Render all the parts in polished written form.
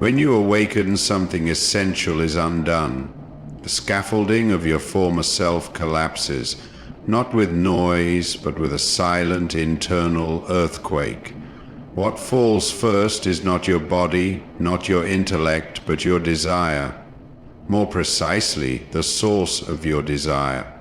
When you awaken, something essential is undone. The scaffolding of your former self collapses, not with noise, but with a silent internal earthquake. What falls first is not your body, not your intellect, but your desire. More precisely, the source of your desire.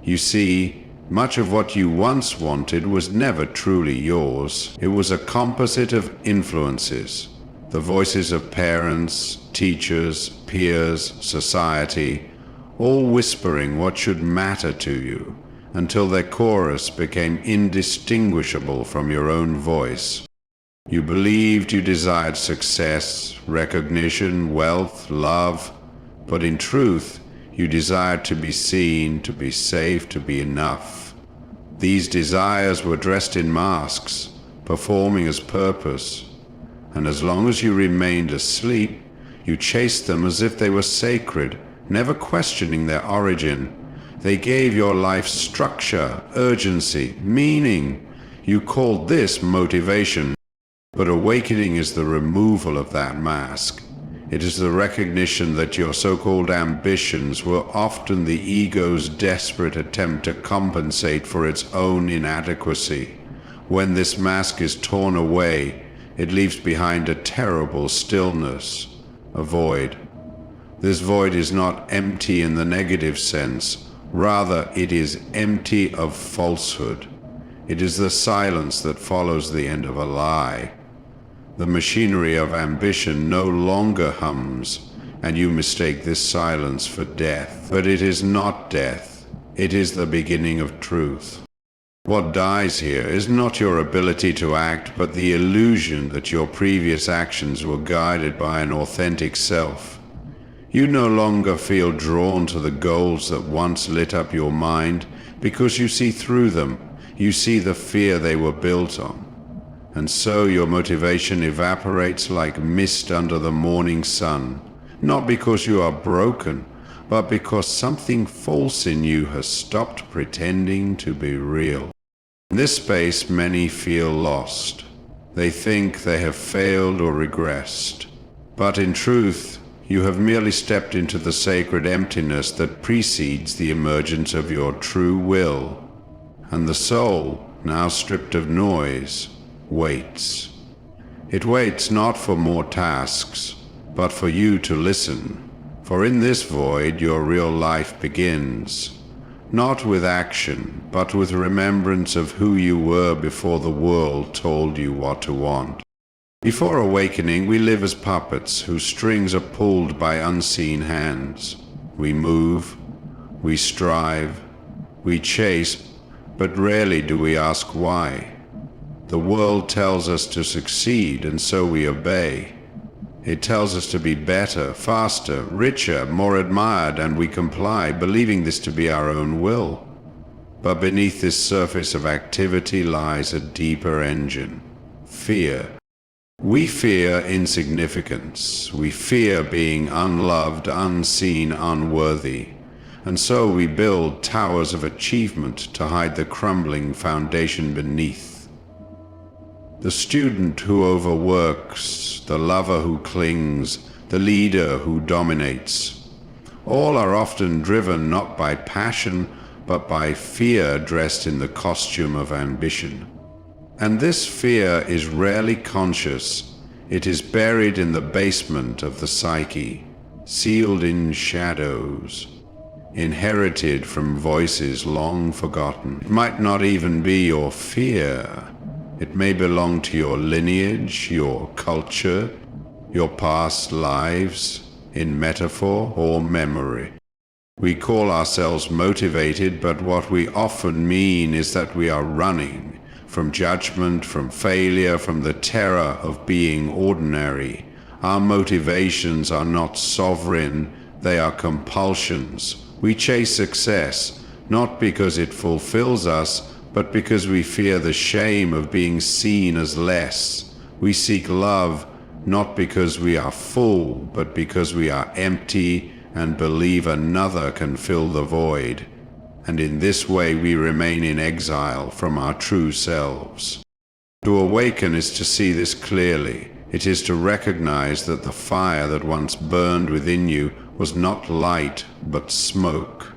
You see, much of what you once wanted was never truly yours. It was a composite of influences. The voices of parents, teachers, peers, society, all whispering what should matter to you, until their chorus became indistinguishable from your own voice. You believed you desired success, recognition, wealth, love, but in truth, you desired to be seen, to be safe, to be enough. These desires were dressed in masks, performing as purpose. And as long as you remained asleep, you chased them as if they were sacred, never questioning their origin. They gave your life structure, urgency, meaning. You called this motivation. But awakening is the removal of that mask. It is the recognition that your so-called ambitions were often the ego's desperate attempt to compensate for its own inadequacy. When this mask is torn away, it leaves behind a terrible stillness, a void. This void is not empty in the negative sense. Rather, it is empty of falsehood. It is the silence that follows the end of a lie. The machinery of ambition no longer hums, and you mistake this silence for death. But it is not death. It is the beginning of truth. What dies here is not your ability to act, but the illusion that your previous actions were guided by an authentic self. You no longer feel drawn to the goals that once lit up your mind because you see through them. You see the fear they were built on. And so your motivation evaporates like mist under the morning sun, not because you are broken, but because something false in you has stopped pretending to be real. In this space, many feel lost. They think they have failed or regressed. But in truth, you have merely stepped into the sacred emptiness that precedes the emergence of your true will. And the soul, now stripped of noise, waits. It waits not for more tasks, but for you to listen. For in this void, your real life begins. Not with action, but with remembrance of who you were before the world told you what to want. Before awakening, we live as puppets whose strings are pulled by unseen hands. We move, we strive, we chase, but rarely do we ask why. The world tells us to succeed, and so we obey. It tells us to be better, faster, richer, more admired, and we comply, believing this to be our own will. But beneath this surface of activity lies a deeper engine: fear. We fear insignificance. We fear being unloved, unseen, unworthy. And so we build towers of achievement to hide the crumbling foundation beneath. The student who overworks, the lover who clings, the leader who dominates, all are often driven not by passion, but by fear dressed in the costume of ambition. And this fear is rarely conscious. It is buried in the basement of the psyche, sealed in shadows, inherited from voices long forgotten. It might not even be your fear. It may belong to your lineage, your culture, your past lives, in metaphor or memory. We call ourselves motivated, but what we often mean is that we are running from judgment, from failure, from the terror of being ordinary. Our motivations are not sovereign, they are compulsions. We chase success, not because it fulfills us, but because we fear the shame of being seen as less. We seek love, not because we are full, but because we are empty and believe another can fill the void. And in this way we remain in exile from our true selves. To awaken is to see this clearly. It is to recognize that the fire that once burned within you was not light, but smoke.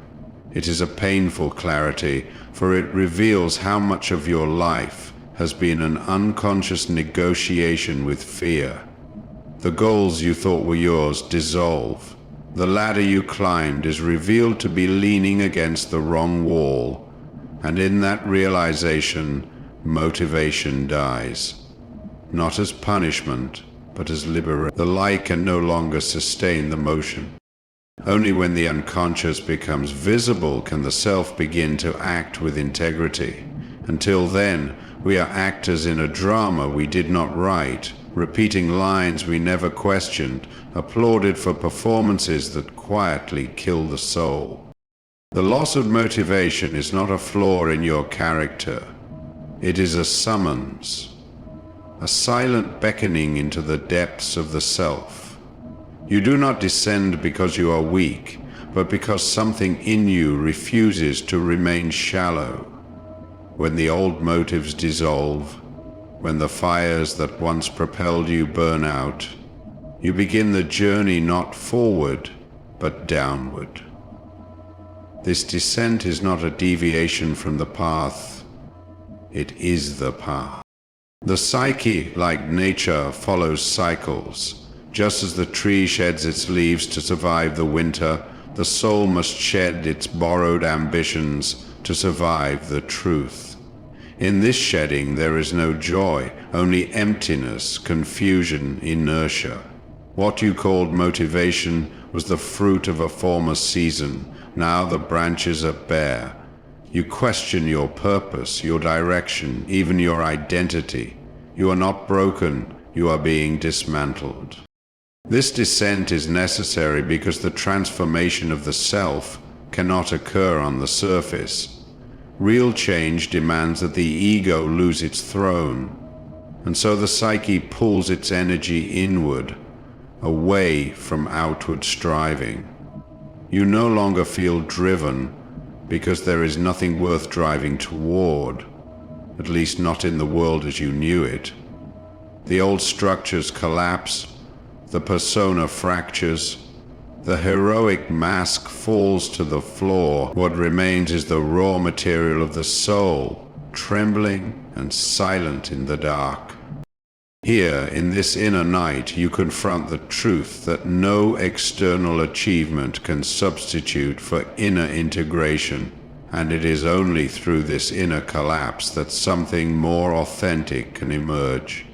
It is a painful clarity, for it reveals how much of your life has been an unconscious negotiation with fear. The goals you thought were yours dissolve. The ladder you climbed is revealed to be leaning against the wrong wall, and in that realization, motivation dies. Not as punishment, but as liberation. The lie can no longer sustain the motion. Only when the unconscious becomes visible can the self begin to act with integrity. Until then, we are actors in a drama we did not write, repeating lines we never questioned, applauded for performances that quietly kill the soul. The loss of motivation is not a flaw in your character. It is a summons, a silent beckoning into the depths of the self. You do not descend because you are weak, but because something in you refuses to remain shallow. When the old motives dissolve, when the fires that once propelled you burn out, you begin the journey not forward, but downward. This descent is not a deviation from the path. It is the path. The psyche, like nature, follows cycles. Just as the tree sheds its leaves to survive the winter, the soul must shed its borrowed ambitions to survive the truth. In this shedding there is no joy, only emptiness, confusion, inertia. What you called motivation was the fruit of a former season. Now the branches are bare. You question your purpose, your direction, even your identity. You are not broken, you are being dismantled. This descent is necessary because the transformation of the self cannot occur on the surface. Real change demands that the ego lose its throne, and so the psyche pulls its energy inward, away from outward striving. You no longer feel driven, because there is nothing worth driving toward, at least not in the world as you knew it. The old structures collapse, the persona fractures, the heroic mask falls to the floor. What remains is the raw material of the soul, trembling and silent in the dark. Here, in this inner night, you confront the truth that no external achievement can substitute for inner integration, and it is only through this inner collapse that something more authentic can emerge.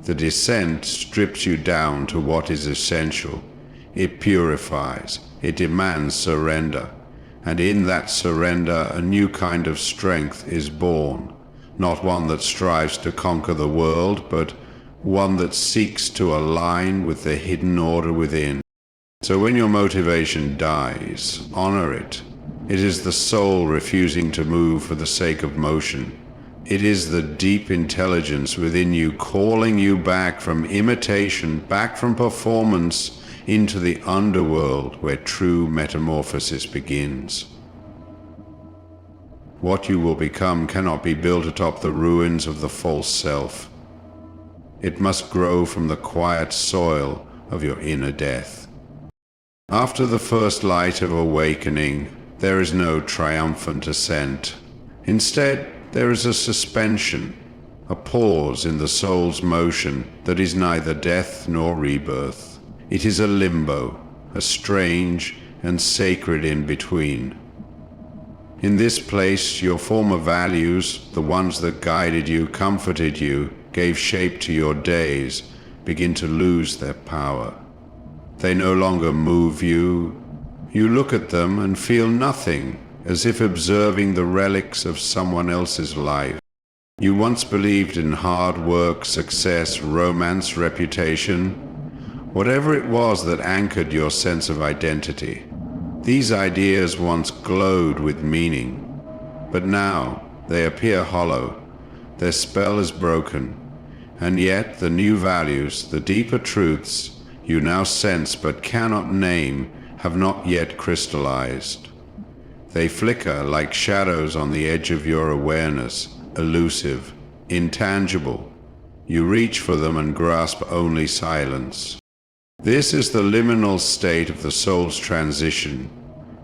The descent strips you down to what is essential. It purifies, it demands surrender, and in that surrender a new kind of strength is born, not one that strives to conquer the world, but one that seeks to align with the hidden order within. So when your motivation dies, honor it. It is the soul refusing to move for the sake of motion. It is the deep intelligence within you calling you back from imitation, back from performance, into the underworld where true metamorphosis begins. What you will become cannot be built atop the ruins of the false self. It must grow from the quiet soil of your inner death. After the first light of awakening, there is no triumphant ascent. Instead, there is a suspension, a pause in the soul's motion that is neither death nor rebirth. It is a limbo, a strange and sacred in-between. In this place, your former values, the ones that guided you, comforted you, gave shape to your days, begin to lose their power. They no longer move you. You look at them and feel nothing, as if observing the relics of someone else's life. You once believed in hard work, success, romance, reputation, whatever it was that anchored your sense of identity. These ideas once glowed with meaning, but now they appear hollow. Their spell is broken, and yet the new values, the deeper truths you now sense but cannot name, have not yet crystallized. They flicker like shadows on the edge of your awareness, elusive, intangible, You reach for them and grasp only silence. This is the liminal state of the soul's transition.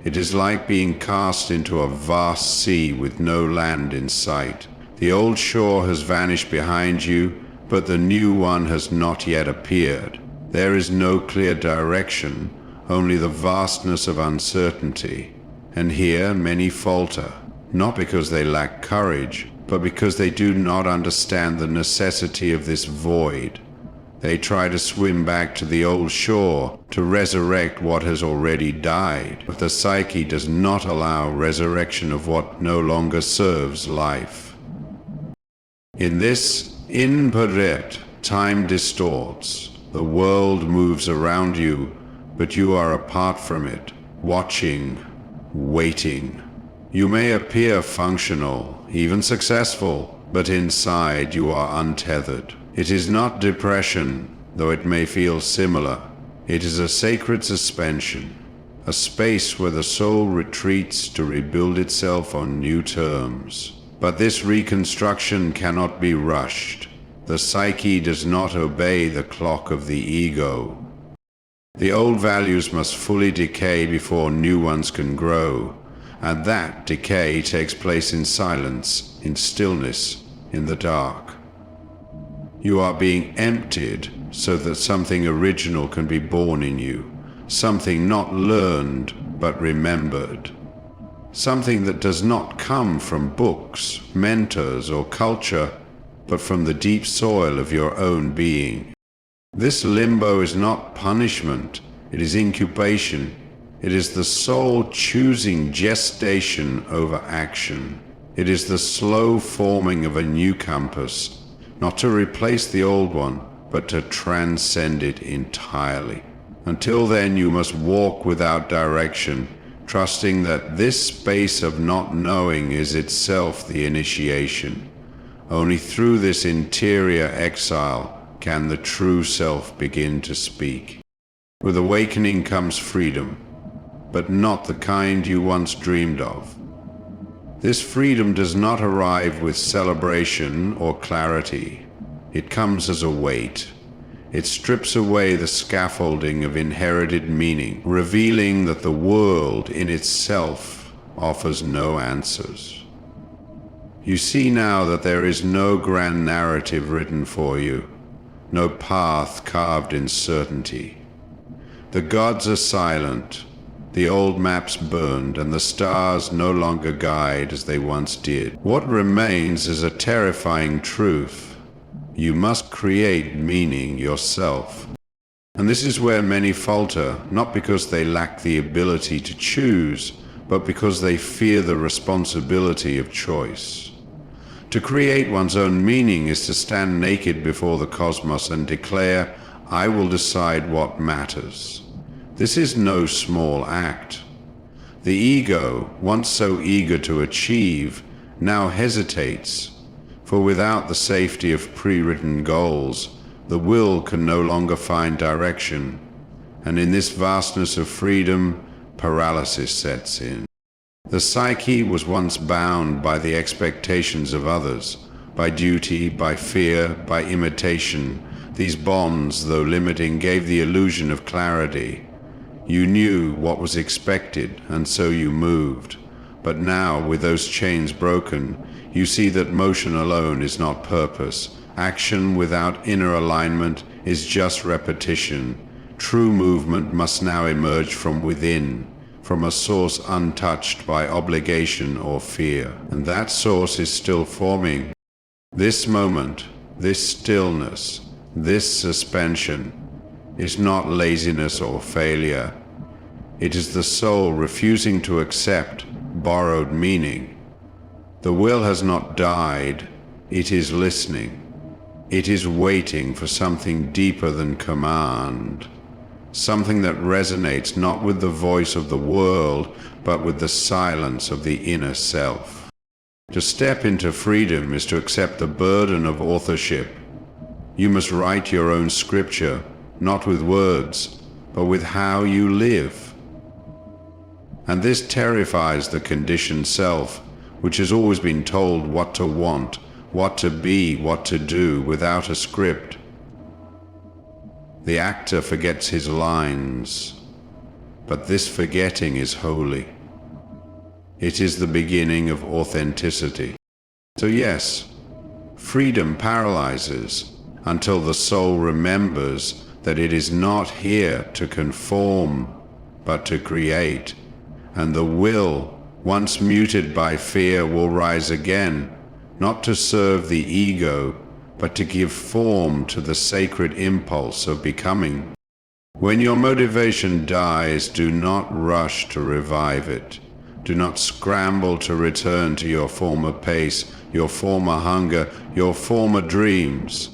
It is like being cast into a vast sea with no land in sight. The old shore has vanished behind you, but the new one has not yet appeared. There is no clear direction, only the vastness of uncertainty. And here many falter, not because they lack courage, but because they do not understand the necessity of this void. They try to swim back to the old shore to resurrect what has already died, but the psyche does not allow resurrection of what no longer serves life. In this imperfect, time distorts. The world moves around you, but you are apart from it, watching, waiting. You may appear functional, even successful, but inside you are untethered. It is not depression, though it may feel similar. It is a sacred suspension, a space where the soul retreats to rebuild itself on new terms. But this reconstruction cannot be rushed. The psyche does not obey the clock of the ego. The old values must fully decay before new ones can grow, and that decay takes place in silence, in stillness, in the dark. You are being emptied so that something original can be born in you, something not learned but remembered, something that does not come from books, mentors, or culture, but from the deep soil of your own being. This limbo is not punishment, it is incubation. It is the soul choosing gestation over action. It is the slow forming of a new compass, not to replace the old one, but to transcend it entirely. Until then, you must walk without direction, trusting that this space of not knowing is itself the initiation. Only through this interior exile can the true self begin to speak. With awakening comes freedom, but not the kind you once dreamed of. This freedom does not arrive with celebration or clarity. It comes as a weight. It strips away the scaffolding of inherited meaning, revealing that the world in itself offers no answers. You see now that there is no grand narrative written for you, no path carved in certainty. The gods are silent. The old maps burned, and the stars no longer guide as they once did. What remains is a terrifying truth. You must create meaning yourself. And this is where many falter, not because they lack the ability to choose, but because they fear the responsibility of choice. To create one's own meaning is to stand naked before the cosmos and declare, "I will decide what matters." This is no small act. The ego, once so eager to achieve, now hesitates, for without the safety of pre-written goals, the will can no longer find direction, and in this vastness of freedom, paralysis sets in. The psyche was once bound by the expectations of others, by duty, by fear, by imitation. These bonds, though limiting, gave the illusion of clarity. You knew what was expected, and so you moved. But now, with those chains broken, you see that motion alone is not purpose. Action without inner alignment is just repetition. True movement must now emerge from within, from a source untouched by obligation or fear. And that source is still forming. This moment, this stillness, this suspension, is not laziness or failure. It is the soul refusing to accept borrowed meaning. The will has not died, it is listening. It is waiting for something deeper than command, something that resonates not with the voice of the world, but with the silence of the inner self. To step into freedom is to accept the burden of authorship. You must write your own scripture, not with words, but with how you live. And this terrifies the conditioned self, which has always been told what to want, what to be, what to do, without a script. The actor forgets his lines, but this forgetting is holy. It is the beginning of authenticity. So yes, freedom paralyzes until the soul remembers that it is not here to conform, but to create, and the will, once muted by fear, will rise again, not to serve the ego, but to give form to the sacred impulse of becoming. When your motivation dies, do not rush to revive it. Do not scramble to return to your former pace, your former hunger, your former dreams.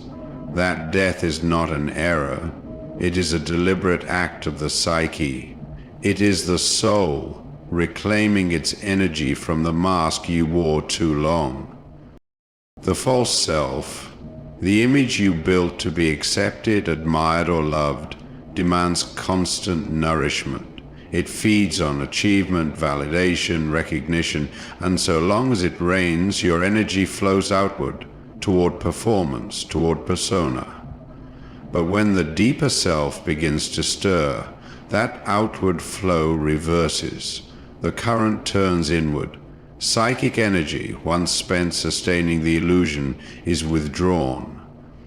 That death is not an error. It is a deliberate act of the psyche. It is the soul reclaiming its energy from the mask you wore too long. The false self, the image you built to be accepted, admired, or loved, demands constant nourishment. It feeds on achievement, validation, recognition, and so long as it rains, your energy flows outward, toward performance, toward persona. But when the deeper self begins to stir, that outward flow reverses. The current turns inward. Psychic energy, once spent sustaining the illusion, is withdrawn.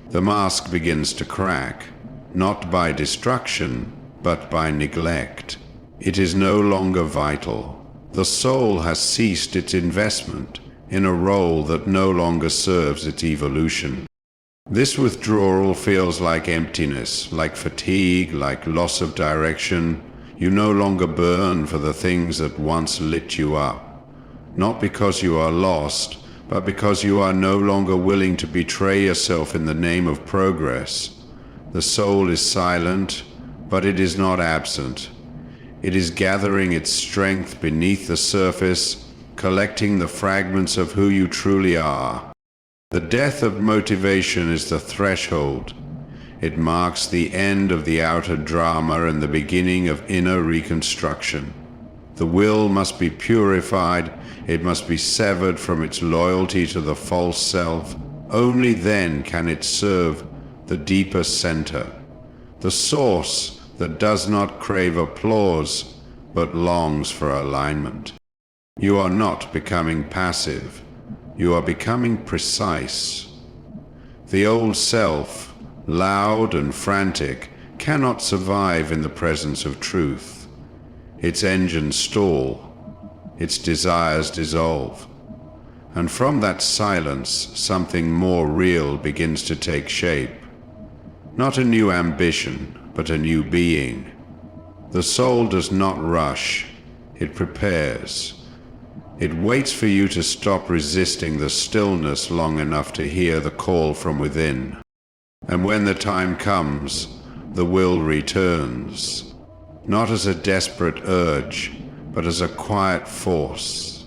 The mask begins to crack, not by destruction, but by neglect. It is no longer vital. The soul has ceased its investment in a role that no longer serves its evolution. This withdrawal feels like emptiness, like fatigue, like loss of direction. You no longer burn for the things that once lit you up. Not because you are lost, but because you are no longer willing to betray yourself in the name of progress. The soul is silent, but it is not absent. It is gathering its strength beneath the surface, collecting the fragments of who you truly are. The death of motivation is the threshold. It marks the end of the outer drama and the beginning of inner reconstruction. The will must be purified. It must be severed from its loyalty to the false self. Only then can it serve the deeper center, the source that does not crave applause, but longs for alignment. You are not becoming passive. You are becoming precise. The old self, loud and frantic, cannot survive in the presence of truth. Its engines stall, its desires dissolve, and from that silence something more real begins to take shape. Not a new ambition, but a new being. The soul does not rush, it prepares. It waits for you to stop resisting the stillness long enough to hear the call from within. And when the time comes, the will returns, not as a desperate urge, but as a quiet force.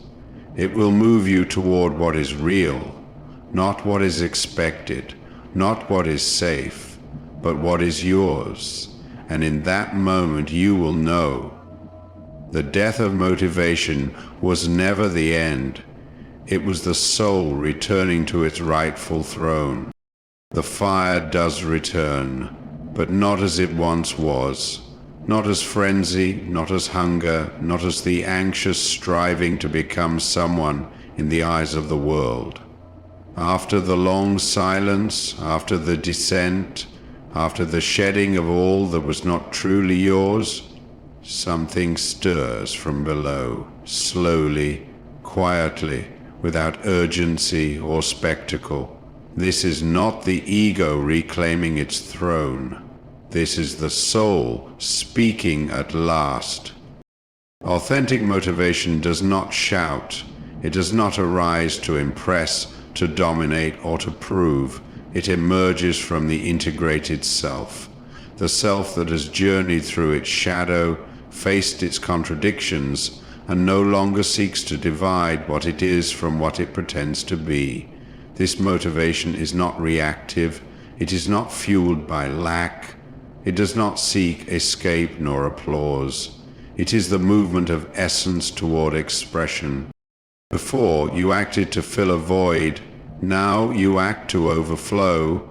It will move you toward what is real, not what is expected, not what is safe, but what is yours. And in that moment you will know. The death of motivation was never the end. It was the soul returning to its rightful throne. The fire does return, but not as it once was. Not as frenzy, not as hunger, not as the anxious striving to become someone in the eyes of the world. After the long silence, after the descent, after the shedding of all that was not truly yours, something stirs from below, slowly, quietly, without urgency or spectacle. This is not the ego reclaiming its throne. This is the soul speaking at last. Authentic motivation does not shout. It does not arise to impress, to dominate, or to prove. It emerges from the integrated self, the self that has journeyed through its shadow, faced its contradictions, and no longer seeks to divide what it is from what it pretends to be. This motivation is not reactive. It is not fueled by lack. It does not seek escape nor applause. It is the movement of essence toward expression. Before, you acted to fill a void. Now you act to overflow.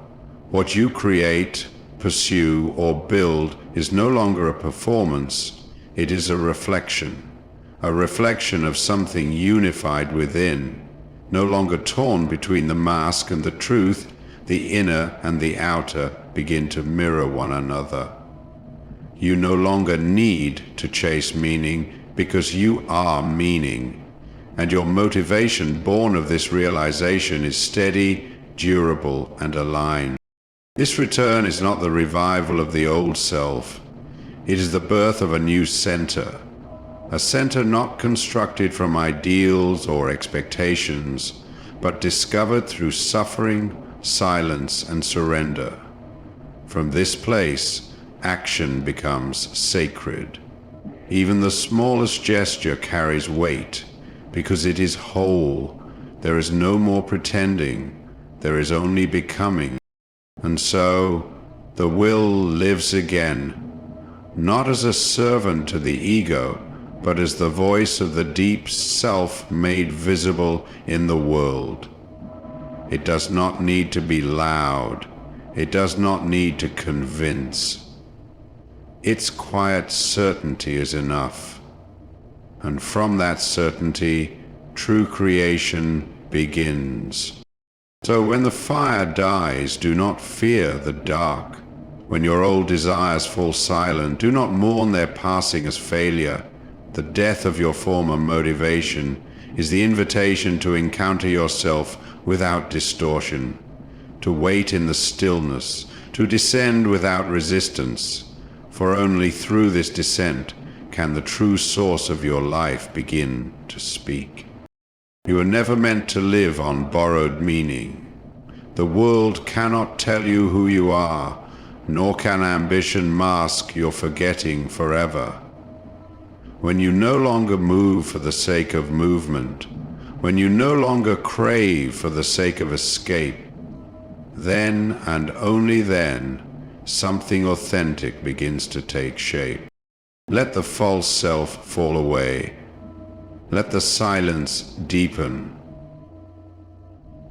What you create, pursue, or build is no longer a performance, it is a reflection of something unified within, no longer torn between the mask and the truth. The inner and the outer begin to mirror one another. You no longer need to chase meaning because you are meaning, and your motivation born of this realization is steady, durable, and aligned. This return is not the revival of the old self. It is the birth of a new center, a center not constructed from ideals or expectations, but discovered through suffering, silence, and surrender. From this place, action becomes sacred. Even the smallest gesture carries weight, because it is whole. There is no more pretending, there is only becoming. And so, the will lives again, not as a servant to the ego, but as the voice of the deep self made visible in the world. It does not need to be loud. It does not need to convince. Its quiet certainty is enough. And from that certainty, true creation begins. So when the fire dies, do not fear the dark. When your old desires fall silent, do not mourn their passing as failure. The death of your former motivation is the invitation to encounter yourself without distortion, to wait in the stillness, to descend without resistance, for only through this descent can the true source of your life begin to speak. You were never meant to live on borrowed meaning. The world cannot tell you who you are, nor can ambition mask your forgetting forever. When you no longer move for the sake of movement, when you no longer crave for the sake of escape, then and only then, something authentic begins to take shape. Let the false self fall away. Let the silence deepen.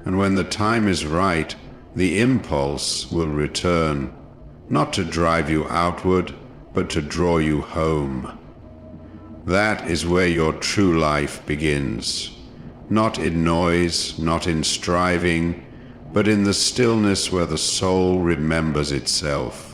And when the time is right, the impulse will return, not to drive you outward, but to draw you home. That is where your true life begins. Not in noise, not in striving, but in the stillness where the soul remembers itself.